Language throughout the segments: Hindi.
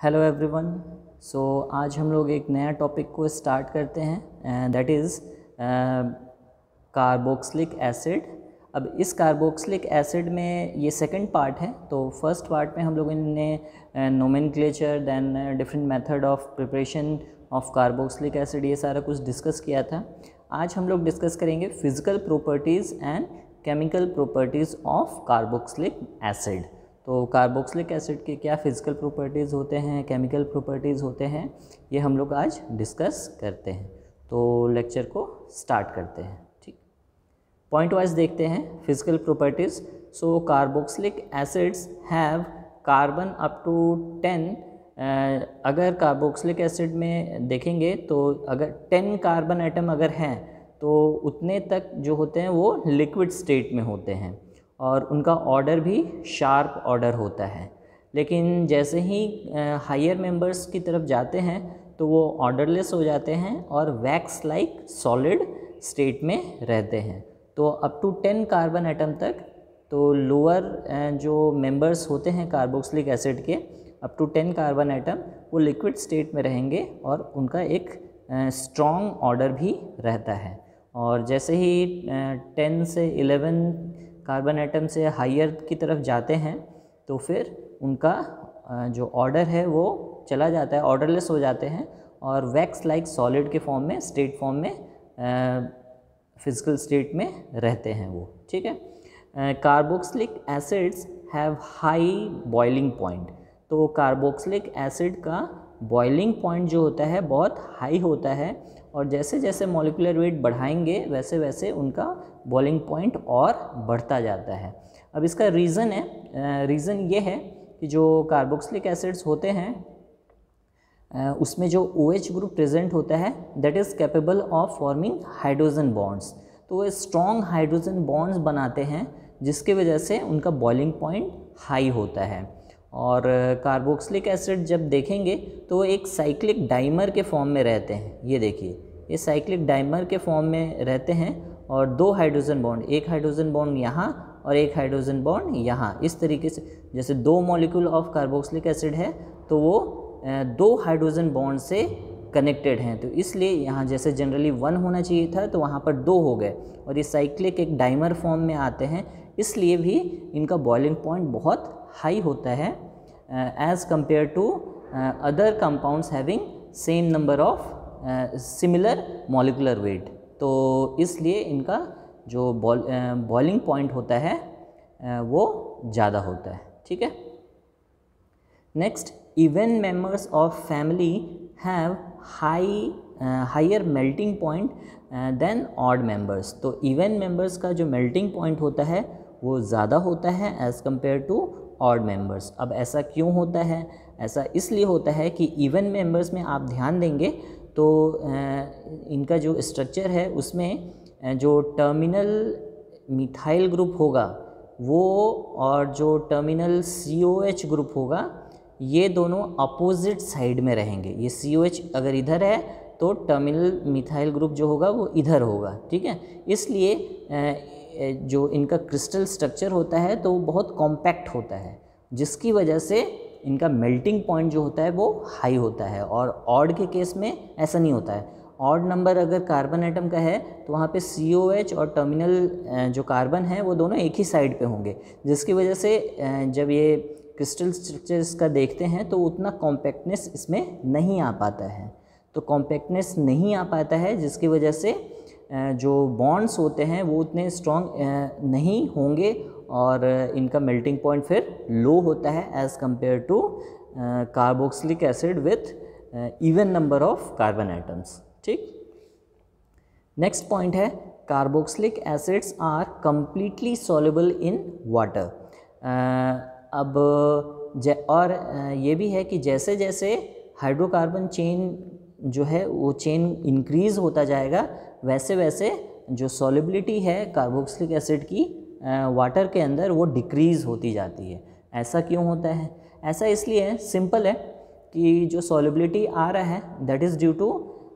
Hello everyone. सो आज हम लोग एक नया टॉपिक को स्टार्ट करते हैं, दैट इज़ कार्बोक्सिलिक एसिड। अब इस कार्बोक्सिलिक एसिड में ये सेकंड पार्ट है। तो फर्स्ट पार्ट में हम लोगों ने nomenclature, then different method of preparation of carboxylic acid, ये सारा कुछ डिस्कस किया था। आज हम लोग डिस्कस करेंगे physical properties and chemical properties of carboxylic acid. तो कार्बोक्सिलिक एसिड के क्या फिज़िकल प्रॉपर्टीज़ होते हैं, केमिकल प्रॉपर्टीज़ होते हैं, ये हम लोग आज डिस्कस करते हैं। तो लेक्चर को स्टार्ट करते हैं। ठीक, पॉइंट वाइज देखते हैं physical properties. So carboxylic acids have carbon up to 10। अगर कार्बोक्सिलिक एसिड में देखेंगे तो अगर 10 कार्बन एटम अगर हैं तो उतने तक जो होते हैं वो लिक्विड स्टेट में होते हैं और उनका ऑर्डर भी शार्प ऑर्डर होता है। लेकिन जैसे ही हायर मेंबर्स की तरफ जाते हैं तो वो ऑर्डरलेस हो जाते हैं और वैक्स लाइक सॉलिड स्टेट में रहते हैं। तो अप टू 10 कार्बन एटम तक, तो लोअर जो मेंबर्स होते हैं कार्बोक्सिलिक एसिड के, अप टू 10 कार्बन एटम, वो लिक्विड स्टेट में रहेंगे और उनका एक स्ट्रॉन्ग ऑर्डर भी रहता है। और जैसे ही 10 से 11 कार्बन एटम से हायर की तरफ जाते हैं तो फिर उनका जो ऑर्डर है वो चला जाता है, ऑर्डरलेस हो जाते हैं और वैक्स लाइक सॉलिड के फॉर्म में, स्टेट फॉर्म में, फिजिकल स्टेट में रहते हैं वो। ठीक है। Carboxylic acids have high boiling point. तो कार्बोक्सिलिक एसिड का बॉइलिंग पॉइंट जो होता है बहुत हाई होता है और जैसे जैसे मॉलिक्यूलर वेट बढ़ाएंगे वैसे वैसे उनका बॉइलिंग पॉइंट और बढ़ता जाता है। अब इसका रीज़न है, रीज़न ये है कि जो कार्बोक्सिलिक एसिड्स होते हैं उसमें जो OH ग्रुप प्रेजेंट होता है that is capable of forming hydrogen bonds. तो वो स्ट्रॉन्ग हाइड्रोजन बॉन्ड्स बनाते हैं जिसकी वजह से उनका बॉइलिंग पॉइंट हाई होता है। और कार्बोक्सिलिक एसिड जब देखेंगे तो एक साइक्लिक डाइमर के फॉर्म में रहते हैं। ये देखिए, ये साइक्लिक डाइमर के फॉर्म में रहते हैं और दो हाइड्रोजन बॉन्ड, एक हाइड्रोजन बॉन्ड यहाँ और एक हाइड्रोजन बॉन्ड यहाँ, इस तरीके से जैसे दो मॉलिक्यूल ऑफ कार्बोक्सिलिक एसिड है तो वो दो हाइड्रोजन बॉन्ड से कनेक्टेड हैं। तो इसलिए यहाँ जैसे जनरली 1 होना चाहिए था तो वहाँ पर 2 हो गए और ये साइक्लिक एक डाइमर फॉर्म में आते हैं, इसलिए भी इनका बॉइलिंग पॉइंट बहुत हाई होता है as compare to other compounds having same number of similar molecular weight. तो इसलिए इनका जो बॉइलिंग पॉइंट होता है वो ज़्यादा होता है। ठीक है। Next, even members of family have higher melting point than odd members. तो इवन मेंबर्स का जो मेल्टिंग पॉइंट होता है वो ज़्यादा होता है as compare to odd members. अब ऐसा क्यों होता है? ऐसा इसलिए होता है कि इवन मेंबर्स में आप ध्यान देंगे तो इनका जो स्ट्रक्चर है उसमें जो टर्मिनल मिथाइल ग्रुप होगा वो और जो टर्मिनल COH ग्रुप होगा ये दोनों अपोजिट साइड में रहेंगे। ये COH अगर इधर है तो टर्मिनल मिथाइल ग्रुप जो होगा वो इधर होगा। ठीक है। इसलिए जो इनका क्रिस्टल स्ट्रक्चर होता है तो वो बहुत कॉम्पैक्ट होता है जिसकी वजह से इनका मेल्टिंग पॉइंट जो होता है वो हाई होता है। और ऑड के केस में ऐसा नहीं होता है। ऑड नंबर अगर कार्बन एटम का है तो वहाँ पे COH और टर्मिनल जो कार्बन है वो दोनों एक ही साइड पे होंगे, जिसकी वजह से जब ये क्रिस्टल स्ट्रक्चर्स का देखते हैं तो उतना कॉम्पैक्टनेस इसमें नहीं आ पाता है। तो कॉम्पैक्टनेस नहीं आ पाता है जिसकी वजह से जो बॉन्ड्स होते हैं वो उतने स्ट्रॉन्ग नहीं होंगे और इनका मेल्टिंग पॉइंट फिर लो होता है as compare to carboxylic acid with even number of carbon atoms. ठीक। नेक्स्ट पॉइंट है carboxylic acids are completely soluble in water. अब और ये भी है कि जैसे जैसे हाइड्रोकार्बन चेन जो है वो चेन इंक्रीज़ होता जाएगा वैसे वैसे जो सॉल्युबिलिटी है कार्बोक्सिलिक एसिड की वाटर के अंदर वो डिक्रीज़ होती जाती है। ऐसा क्यों होता है? ऐसा इसलिए है, सिंपल है, कि जो सॉल्युबिलिटी आ रहा है that is due to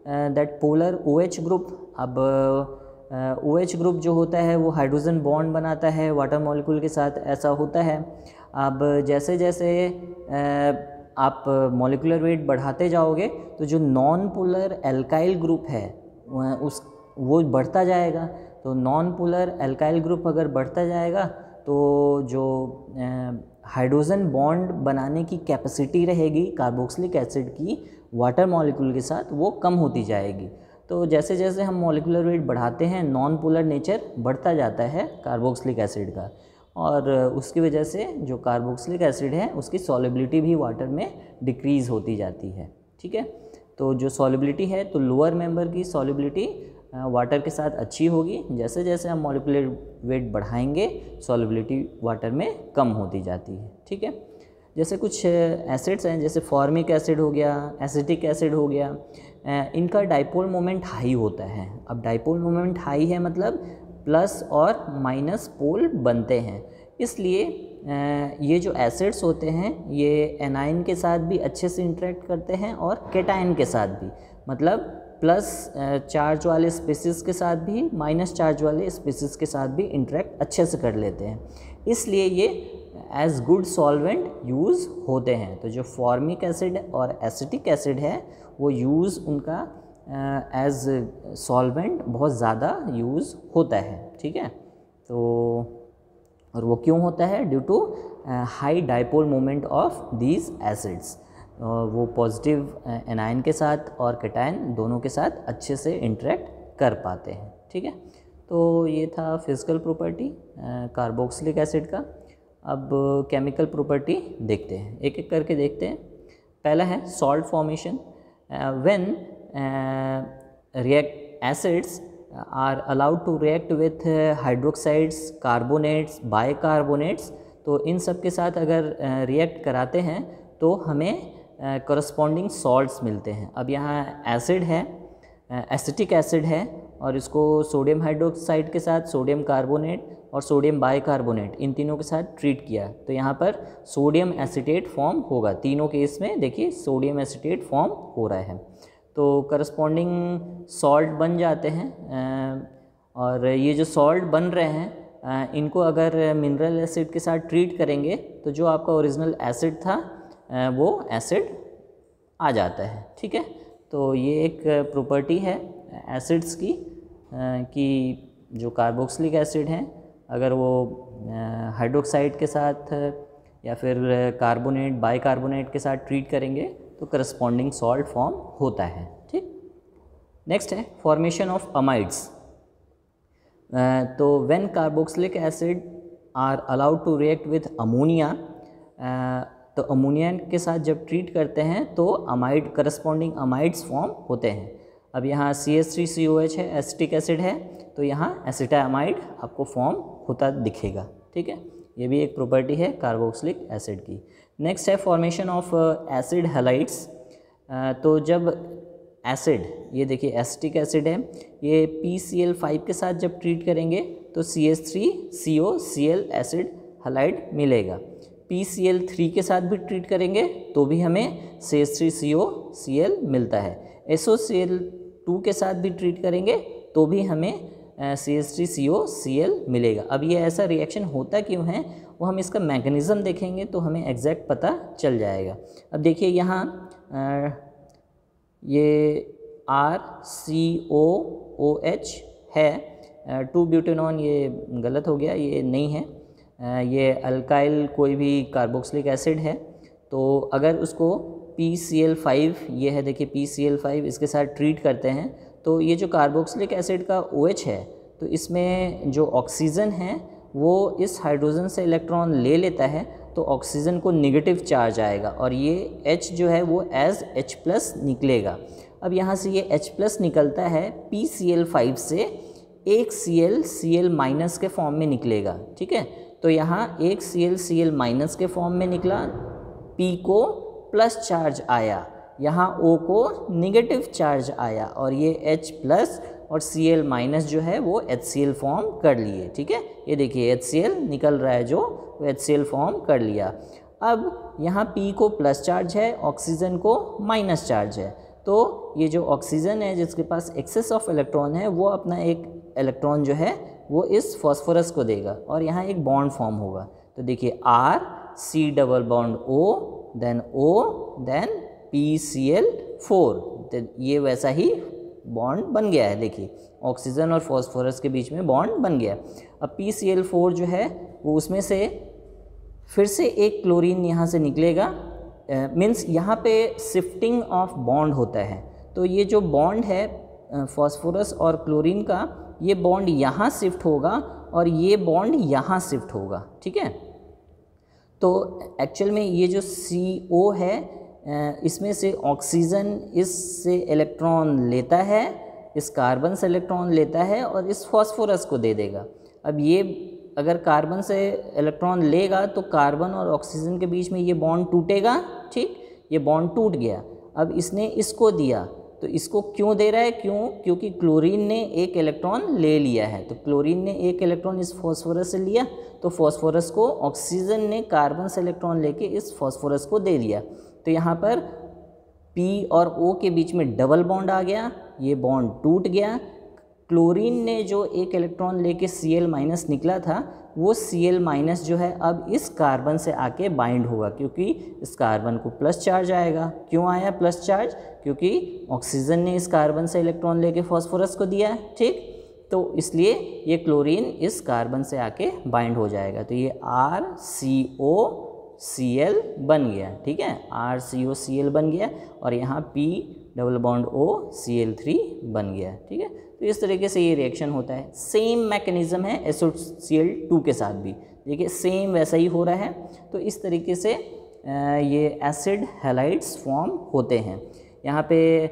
that polar OH group. अब OH ग्रुप जो होता है वो हाइड्रोजन बॉन्ड बनाता है वाटर मॉलिक्यूल के साथ, ऐसा होता है। अब जैसे जैसे आप मॉलिक्यूलर वेट बढ़ाते जाओगे तो जो नॉन पोलर एल्काइल ग्रुप है वो बढ़ता जाएगा। तो नॉन पोलर एल्काइल ग्रुप अगर बढ़ता जाएगा तो जो हाइड्रोजन बॉन्ड बनाने की कैपेसिटी रहेगी कार्बोक्सिलिक एसिड की वाटर मॉलिक्यूल के साथ वो कम होती जाएगी। तो जैसे जैसे हम मॉलिक्यूलर वेट बढ़ाते हैं नॉन पोलर नेचर बढ़ता जाता है कार्बोक्सिलिक एसिड का, और उसकी वजह से जो कार्बोक्सिलिक एसिड है उसकी सॉल्युबिलिटी भी वाटर में डिक्रीज़ होती जाती है। ठीक है, तो जो सॉल्युबिलिटी है तो लोअर मेंबर की सॉल्युबिलिटी वाटर के साथ अच्छी होगी। जैसे जैसे हम मॉलिक्यूलर वेट बढ़ाएंगे सॉल्युबिलिटी वाटर में कम होती जाती है। ठीक है, जैसे कुछ एसिड्स हैं जैसे फॉर्मिक एसिड हो गया, एसिटिक एसिड हो गया, इनका डाइपोल मोमेंट हाई होता है। अब डाइपोल मोमेंट हाई है मतलब प्लस और माइनस पोल बनते हैं, इसलिए ये जो एसिड्स होते हैं ये एनाइन के साथ भी अच्छे से इंटरेक्ट करते हैं और कैटायन के साथ भी, मतलब प्लस चार्ज वाले स्पीसीज़ के साथ भी माइनस चार्ज वाले स्पीसीज़ के साथ भी इंटरेक्ट अच्छे से कर लेते हैं, इसलिए ये एज गुड सॉल्वेंट यूज़ होते हैं। तो जो फॉर्मिक एसिड और एसिटिक एसिड है वो यूज़ उनका एज सॉल्वेंट बहुत ज़्यादा यूज़ होता है। ठीक है, तो और वो क्यों होता है? Due to high dipole moment of these acids, वो पॉजिटिव एनायन के साथ और कैटायन दोनों के साथ अच्छे से इंटरेक्ट कर पाते हैं। ठीक है, तो ये था फिजिकल प्रॉपर्टी कार्बोक्सिलिक एसिड का। अब केमिकल प्रॉपर्टी देखते हैं, एक एक करके देखते हैं। पहला है salt formation. When react acids are allowed to react with hydroxides, carbonates, bicarbonates, तो इन सब के साथ अगर रिएक्ट कराते हैं तो हमें करस्पॉन्डिंग सॉल्ट्स मिलते हैं। अब यहाँ एसिड है, एसिटिक एसिड है, और इसको सोडियम हाइड्रोक्साइड के साथ सोडियम कार्बोनेट और सोडियम बाइकार्बोनेट इन तीनों के साथ ट्रीट किया तो यहाँ पर सोडियम एसीटेट फॉर्म होगा। तीनों केस में देखिए सोडियम एसीटेट फॉर्म हो रहा है, तो करस्पॉन्डिंग सॉल्ट बन जाते हैं। और ये जो सॉल्ट बन रहे हैं इनको अगर मिनरल एसिड के साथ ट्रीट करेंगे तो जो आपका ओरिजिनल एसिड था वो एसिड आ जाता है। ठीक है, तो ये एक प्रॉपर्टी है एसिड्स की कि जो कार्बोक्सिलिक एसिड हैं अगर वो हाइड्रोक्साइड के साथ या फिर कार्बोनेट, बाइकार्बोनेट के साथ ट्रीट करेंगे तो करस्पॉन्डिंग सॉल्ट फॉर्म होता है। ठीक, नेक्स्ट है फॉर्मेशन ऑफ अमाइड्स। तो when carboxylic acid are allowed to react with ammonia, तो अमोनिया के साथ जब ट्रीट करते हैं तो अमाइड करस्पॉन्डिंग अमाइड्स फॉर्म होते हैं। अब यहाँ CH3COH है, एसिटिक एसिड है, तो यहाँ एसिटामाइड आपको फॉर्म होता दिखेगा। ठीक है, ये भी एक प्रॉपर्टी है कार्बोक्सिलिक एसिड की। नेक्स्ट है फॉर्मेशन ऑफ एसिड हैलाइड्स। तो जब एसिड, ये देखिए एसिटिक एसिड है, ये PCl5 के साथ जब ट्रीट करेंगे तो CH3COCl एसिड हैलाइड मिलेगा। PCl3 के साथ भी ट्रीट करेंगे तो भी हमें CH3COCl मिलता है। SOCl2 के साथ भी ट्रीट करेंगे तो भी हमें CH3COCl मिलेगा। अब ये ऐसा रिएक्शन होता क्यों है वो हम इसका मैकेनिज़्म देखेंगे तो हमें एग्जैक्ट पता चल जाएगा। अब देखिए यहाँ ये RCOOH है, 2-ब्यूटेनॉन, ये गलत हो गया, ये नहीं है, ये अल्काइल कोई भी कार्बोक्सिलिक एसिड है। तो अगर उसको PCl5, ये है देखिए PCl5, इसके साथ ट्रीट करते हैं तो ये जो कार्बोक्सिलिक एसिड का OH है तो इसमें जो ऑक्सीजन है वो इस हाइड्रोजन से इलेक्ट्रॉन ले लेता है तो ऑक्सीजन को नेगेटिव चार्ज आएगा और ये H जो है वो एज H+ निकलेगा। अब यहाँ से ये H+ निकलता है PCl5 से एक Cl के फॉर्म में निकलेगा। ठीक है, तो यहाँ एक Cl के फॉर्म में निकला, P को प्लस चार्ज आया, यहाँ O को नेगेटिव चार्ज आया और ये H+ और Cl- जो है वो HCl फॉर्म कर लिए। ठीक है, ये देखिए HCl निकल रहा है जो वो HCl फॉर्म कर लिया। अब यहाँ P को प्लस चार्ज है, ऑक्सीजन को माइनस चार्ज है, तो ये जो ऑक्सीजन है जिसके पास एक्सेस ऑफ इलेक्ट्रॉन है वो अपना एक इलेक्ट्रॉन जो है वो इस फॉस्फोरस को देगा और यहाँ एक बॉन्ड फॉर्म होगा। तो देखिए R, C double bond O, then O then PCl4। तो ये वैसा ही बॉन्ड बन गया है, देखिए ऑक्सीजन और फॉस्फोरस के बीच में बॉन्ड बन गया। अब PCl4 जो है वो उसमें से फिर से एक क्लोरीन यहाँ से निकलेगा, मीन्स यहाँ पे शिफ्टिंग ऑफ बॉन्ड होता है। तो ये जो बॉन्ड है फॉस्फोरस और क्लोरीन का, ये बॉन्ड यहाँ शिफ्ट होगा और ये बॉन्ड यहाँ शिफ्ट होगा, ठीक है। तो एक्चुअल में ये जो CO है इसमें से ऑक्सीजन इससे इलेक्ट्रॉन लेता है, इस कार्बन से इलेक्ट्रॉन लेता है और इस फॉस्फोरस को दे देगा। अब ये अगर कार्बन से इलेक्ट्रॉन लेगा तो कार्बन और ऑक्सीजन के बीच में ये बॉन्ड टूटेगा, ठीक, ये बॉन्ड टूट गया। अब इसने इसको दिया, तो इसको क्यों दे रहा है, क्योंकि क्लोरीन ने एक इलेक्ट्रॉन ले लिया है। तो क्लोरीन ने एक इलेक्ट्रॉन इस फॉस्फोरस से लिया, तो फॉस्फोरस को ऑक्सीजन ने कार्बन से इलेक्ट्रॉन लेके इस फॉस्फोरस को दे दिया। तो यहाँ पर P और O के बीच में डबल बॉन्ड आ गया, ये बॉन्ड टूट गया। क्लोरीन ने जो एक इलेक्ट्रॉन लेके Cl- निकला था, वो Cl- जो है अब इस कार्बन से आके बाइंड होगा, क्योंकि इस कार्बन को प्लस चार्ज आएगा। क्यों आया प्लस चार्ज, क्योंकि ऑक्सीजन ने इस कार्बन से इलेक्ट्रॉन लेके फॉस्फोरस को दिया है, ठीक। तो इसलिए ये क्लोरीन इस कार्बन से आके बाइंड हो जाएगा। तो ये RCOCl बन गया, ठीक है, RCOCl बन गया और यहाँ P double bond O Cl3 बन गया, ठीक है। तो इस तरीके से ये रिएक्शन होता है। सेम मैकेनिज्म है SOCl2 के साथ भी, देखिए सेम वैसा ही हो रहा है। तो इस तरीके से ये एसिड हैलाइड्स फॉर्म होते हैं। यहाँ पे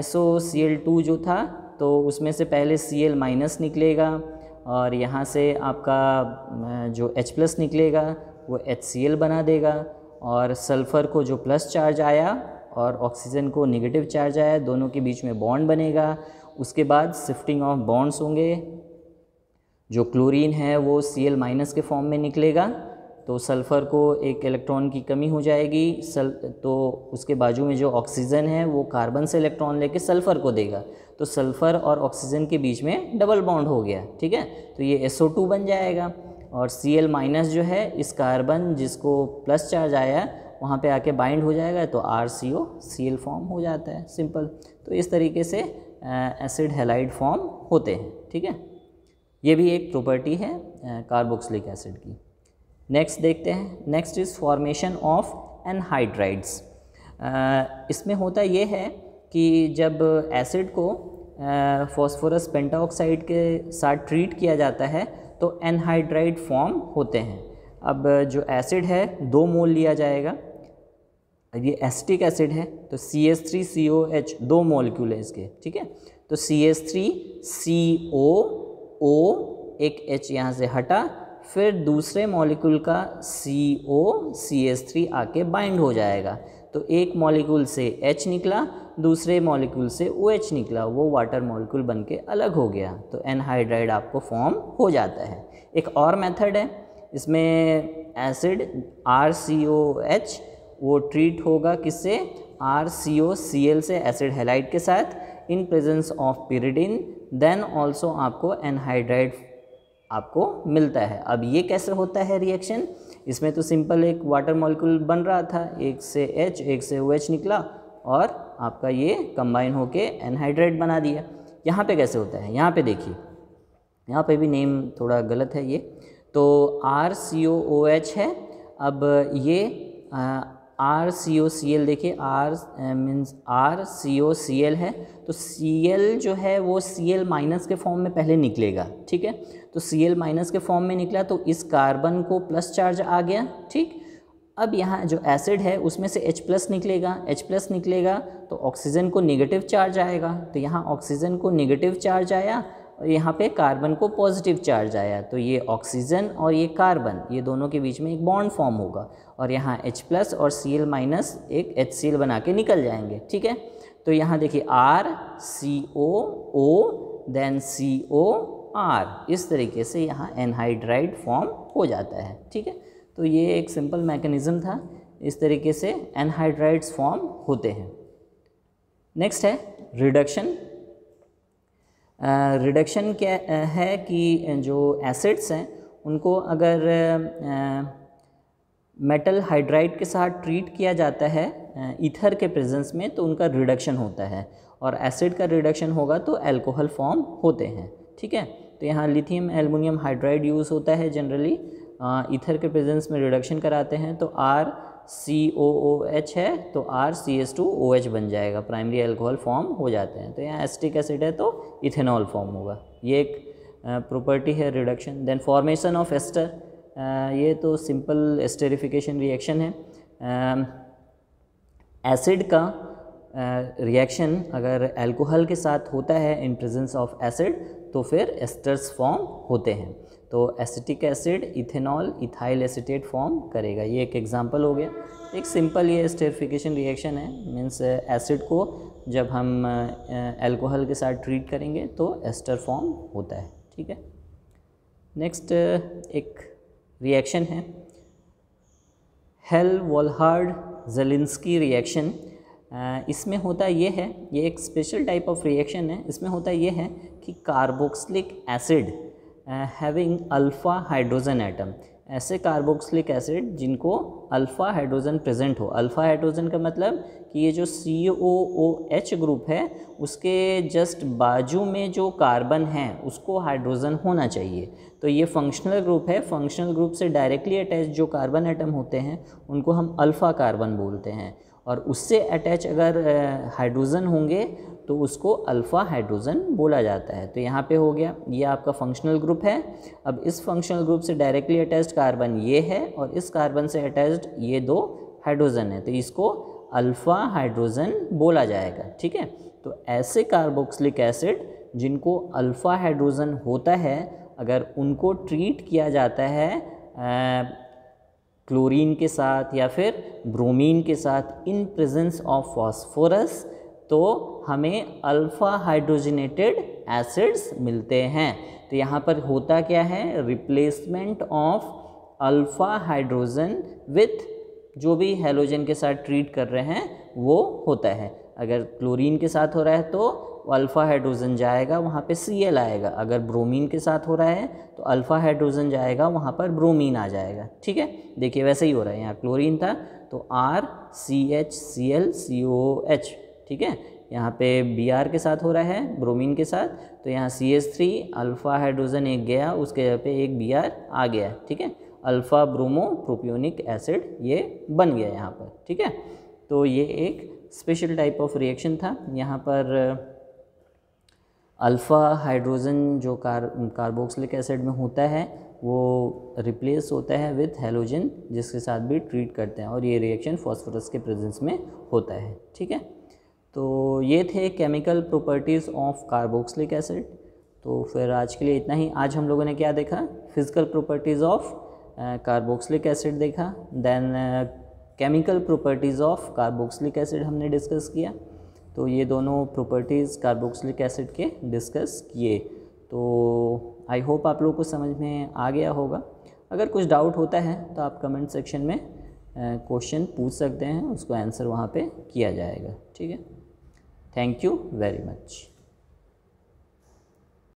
SOCl2 जो था तो उसमें से पहले Cl- निकलेगा और यहाँ से आपका जो H+ निकलेगा वो HCl बना देगा, और सल्फ़र को जो प्लस चार्ज आया और ऑक्सीजन को नेगेटिव चार्ज आया, दोनों के बीच में बॉन्ड बनेगा। उसके बाद शिफ्टिंग ऑफ बॉन्ड्स होंगे, जो क्लोरीन है वो Cl- के फॉर्म में निकलेगा, तो सल्फ़र को एक इलेक्ट्रॉन की कमी हो जाएगी, तो उसके बाजू में जो ऑक्सीजन है वो कार्बन से इलेक्ट्रॉन लेके सल्फ़र को देगा, तो सल्फ़र और ऑक्सीजन के बीच में डबल बॉन्ड हो गया, ठीक है। तो ये SO2 बन जाएगा और Cl- जो है इस कार्बन जिसको प्लस चार्ज आया वहाँ पे आके बाइंड हो जाएगा, तो RCOCl फॉर्म हो जाता है, सिंपल। तो इस तरीके से एसिड हैलाइड फॉर्म होते हैं, ठीक है। ये भी एक प्रॉपर्टी है कार्बोक्सिलिक एसिड की। नेक्स्ट देखते हैं, next is formation of anhydrides. इसमें होता ये है कि जब एसिड को फॉस्फोरस पेंटाऑक्साइड के साथ ट्रीट किया जाता है तो एनहाइड्राइड फॉर्म होते हैं। अब जो एसिड है 2 मोल लिया जाएगा, ये एसिटिक एसिड है तो CH3COH 2 मॉलिक्यूल है इसके, ठीक है। तो CH3COO एक H यहाँ से हटा, फिर दूसरे मॉलिक्यूल का COCH3 आके बाइंड हो जाएगा, तो एक मॉलिक्यूल से H निकला, दूसरे मॉलिक्यूल से OH निकला, वो वाटर मॉलिक्यूल बन के अलग हो गया, तो एनहाइड्राइड आपको फॉर्म हो जाता है। एक और मेथड है, इसमें एसिड RCOH वो ट्रीट होगा किससे, RCOCl से, एसिड हैलाइड के साथ, in presence of pyridine, then also आपको एनहाइड्राइड आपको मिलता है। अब ये कैसे होता है रिएक्शन, इसमें तो सिंपल एक वाटर मॉलिक्यूल बन रहा था, एक से H एक से OH निकला और आपका ये कंबाइन होके एनहाइड्राइड बना दिया। यहाँ पे कैसे होता है, यहाँ पे देखिए, यहाँ पे भी नेम थोड़ा गलत है ये, तो RCOOH है। अब ये RCOCl देखिए, R मीन्स RCOCl है, तो Cl जो है वो Cl- के फॉर्म में पहले निकलेगा, ठीक है। तो Cl- के फॉर्म में निकला तो इस कार्बन को प्लस चार्ज आ गया, ठीक। अब यहाँ जो एसिड है उसमें से H+ निकलेगा, H+ निकलेगा तो ऑक्सीजन को नेगेटिव चार्ज आएगा, तो यहाँ ऑक्सीजन को नेगेटिव चार्ज आया और यहाँ पे कार्बन को पॉजिटिव चार्ज आया, तो ये ऑक्सीजन और ये कार्बन, ये दोनों के बीच में एक बॉन्ड फॉर्म होगा और यहाँ H+ और Cl- एक HCl बना के निकल जाएंगे, ठीक है। तो यहाँ देखिए RCOO देन COR, इस तरीके से यहाँ एनहाइड्राइड फॉर्म हो जाता है, ठीक है। तो ये एक सिंपल मैकेनिज़्म था, इस तरीके से एनहाइड्राइड्स फॉर्म होते हैं। नेक्स्ट है रिडक्शन। रिडक्शन क्या है कि जो एसिड्स हैं उनको अगर मेटल हाइड्राइड के साथ ट्रीट किया जाता है ईथर के प्रेजेंस में, तो उनका रिडक्शन होता है, और एसिड का रिडक्शन होगा तो अल्कोहल फॉर्म होते हैं। ठीक है, तो यहाँ लिथियम एल्युमिनियम हाइड्राइड यूज़ होता है जनरली, ईथर के प्रेजेंस में रिडक्शन कराते हैं, तो RCOOH है तो RCH2OH बन जाएगा, प्राइमरी अल्कोहल फॉर्म हो जाते हैं। तो यहाँ एसिटिक एसिड है तो इथेनॉल फॉर्म होगा, ये एक प्रॉपर्टी है reduction. Then formation of ester, ये तो सिंपल एस्टेरिफिकेशन रिएक्शन है। एसिड का रिएक्शन अगर अल्कोहल के साथ होता है इन प्रेजेंस ऑफ एसिड तो फिर एस्टर्स फॉर्म होते हैं। तो acetic acid ethanol ethyl acetate form करेगा, ये एक एग्जांपल हो गया। एक सिंपल ये एस्टेरिफिकेशन रिएक्शन है, मीन्स एसिड को जब हम अल्कोहल के साथ ट्रीट करेंगे तो एस्टर फॉर्म होता है। ठीक है, नेक्स्ट एक रिएक्शन है हेल-वोल्हार्ड-ज़ेलिंस्की रिएक्शन। इसमें होता ये है, ये एक स्पेशल टाइप ऑफ रिएक्शन है। इसमें होता ये है कि carboxylic acid having alpha hydrogen atom, ऐसे कार्बोक्सिलिक एसिड जिनको अल्फ़ा हाइड्रोजन प्रेजेंट हो। अल्फ़ा हाइड्रोजन का मतलब कि ये जो COOH ग्रुप है उसके जस्ट बाजू में जो कार्बन है उसको हाइड्रोजन होना चाहिए। तो ये फंक्शनल ग्रुप है, फंक्शनल ग्रुप से डायरेक्टली अटैच जो कार्बन एटम होते हैं उनको हम अल्फ़ा कार्बन बोलते हैं, और उससे अटैच अगर हाइड्रोजन होंगे तो उसको अल्फ़ा हाइड्रोजन बोला जाता है। तो यहाँ पे हो गया, ये आपका फंक्शनल ग्रुप है। अब इस फंक्शनल ग्रुप से डायरेक्टली अटैच्ड कार्बन ये है और इस कार्बन से अटैच्ड ये दो हाइड्रोजन है, तो इसको अल्फ़ा हाइड्रोजन बोला जाएगा। ठीक है, तो ऐसे कार्बोक्सिलिक एसिड जिनको अल्फ़ा हाइड्रोजन होता है, अगर उनको ट्रीट किया जाता है क्लोरीन के साथ या फिर ब्रोमीन के साथ इन प्रेजेंस ऑफ फॉस्फोरस, तो हमें अल्फ़ा हाइड्रोजनेटेड एसिड्स मिलते हैं। तो यहाँ पर होता क्या है, replacement of alpha hydrogen with जो भी हैलोजन के साथ ट्रीट कर रहे हैं वो होता है। अगर क्लोरीन के साथ हो रहा है तो अल्फ़ा हाइड्रोजन जाएगा, वहाँ पे Cl आएगा। अगर ब्रोमीन के साथ हो रहा है तो अल्फ़ा हाइड्रोजन जाएगा, वहाँ पर ब्रोमीन आ जाएगा। ठीक है, देखिए वैसे ही हो रहा है, यहाँ क्लोरीन था तो RCHClCOOH। ठीक है, यहाँ पे Br के साथ हो रहा है ब्रोमीन के साथ, तो यहाँ CH3 अल्फ़ा हाइड्रोजन एक गया, उसके जगह पे एक Br आ गया। ठीक है, अल्फ़ा ब्रोमो प्रोपियोनिक एसिड ये बन गया यहाँ पर। ठीक है, तो ये एक स्पेशल टाइप ऑफ रिएक्शन था। यहाँ पर अल्फ़ा हाइड्रोजन जो कार्बोक्सिलिक एसिड में होता है वो रिप्लेस होता है विथ हैलोजन जिसके साथ भी ट्रीट करते हैं, और ये रिएक्शन फॉस्फोरस के प्रेजेंस में होता है। ठीक है, तो ये थे chemical properties of carboxylic acid. तो फिर आज के लिए इतना ही। आज हम लोगों ने क्या देखा, physical properties of carboxylic acid देखा, then chemical properties of carboxylic acid हमने डिस्कस किया। तो ये दोनों प्रॉपर्टीज़ कार्बोक्सिलिक एसिड के डिस्कस किए। तो आई होप आप लोगों को समझ में आ गया होगा। अगर कुछ डाउट होता है तो आप कमेंट सेक्शन में क्वेश्चन पूछ सकते हैं, उसको आंसर वहाँ पे किया जाएगा। ठीक है, थैंक यू वेरी मच।